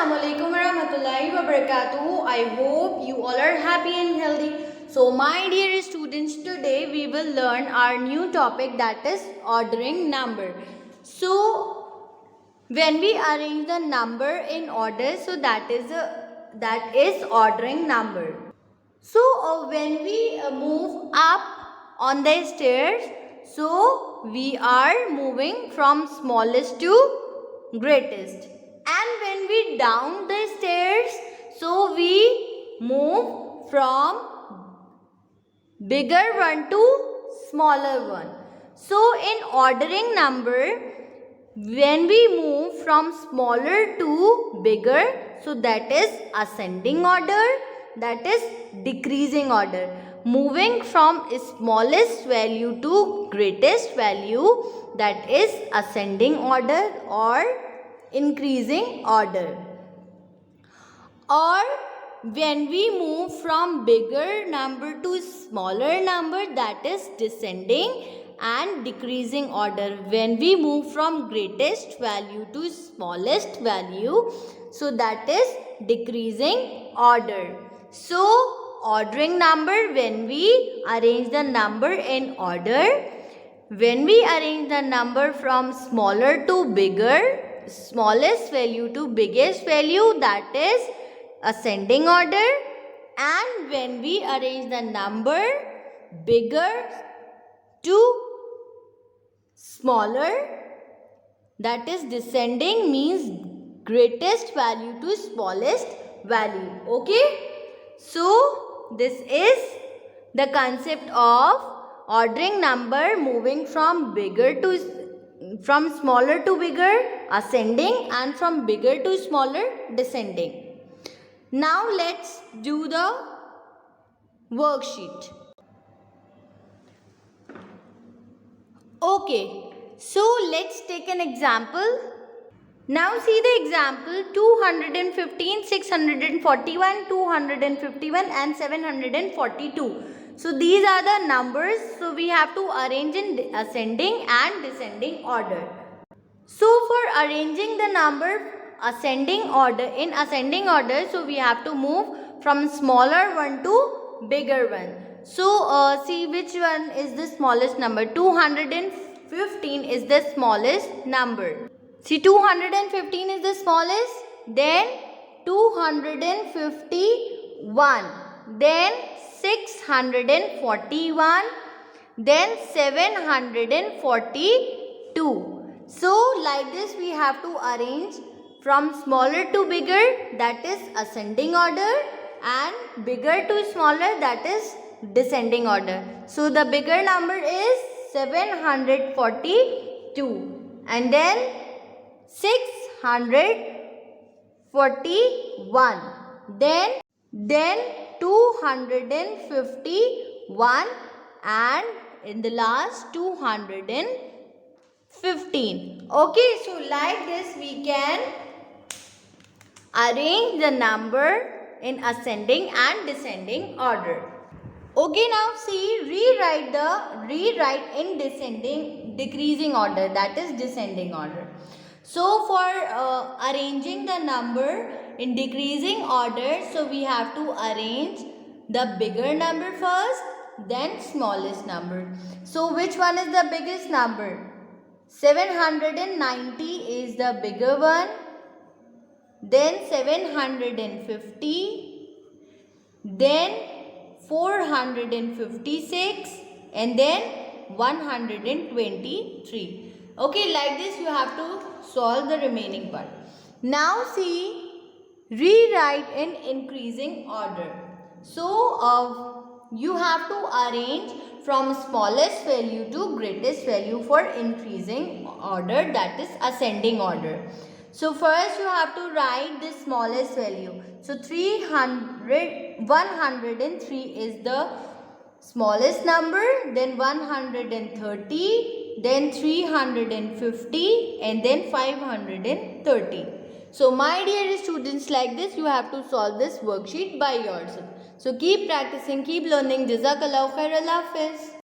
Assalamualaikum warahmatullahi wabarakatuh. I hope you all are happy and healthy. So my dear students, today we will learn our new topic, that is ordering number. So when we arrange the number in order, so that is ordering number. So when we move up on the stairs, so we are moving from smallest to greatest. And when we down the stairs, so we move from bigger one to smaller one. So in ordering number, when we move from smaller to bigger, so that is ascending order, that is decreasing order. Moving from smallest value to greatest value, that is ascending order or increasing order. Or when we move from bigger number to smaller number, that is descending and decreasing order. When we move from greatest value to smallest value, so that is decreasing order. So ordering number, when we arrange the number in order, when we arrange the number from smaller to bigger, smallest value to biggest value, that is ascending order. And when we arrange the number bigger to smaller, that is descending, means greatest value to smallest value. Okay, so this is the concept of ordering number, moving from smaller to bigger, ascending, and from bigger to smaller, descending. Now let's do the worksheet. Okay, so let's take an example. Now see the example: 215, 641, 251 and 742. So these are the numbers. So we have to arrange in ascending and descending order. So for arranging the number ascending order, so we have to move from smaller one to bigger one. So see which one is the smallest number. 215 is the smallest number. See, 215 is the smallest, then 251, then 641, then 742. So like this we have to arrange from smaller to bigger, that is ascending order, and bigger to smaller, that is descending order. So the bigger number is 742, and then 641, then 251, and in the last 215. Okay, so like this we can arrange the number in ascending and descending order. Okay, now see, rewrite in decreasing order, that is descending order. So for arranging the number in decreasing order, so we have to arrange the bigger number first, then smallest number. So which one is the biggest number? 790 is the bigger one, then 750, then 456, and then 123. Okay, like this you have to solve the remaining part. Now see, rewrite in increasing order. So you have to arrange from smallest value to greatest value for increasing order, that is ascending order. So first you have to write the smallest value. So 103 is the smallest number, then 130, then 350, and then 530. So my dear students, like this you have to solve this worksheet by yourself. So keep practicing, keep learning. Jazakallahu khair. Allah Hafiz.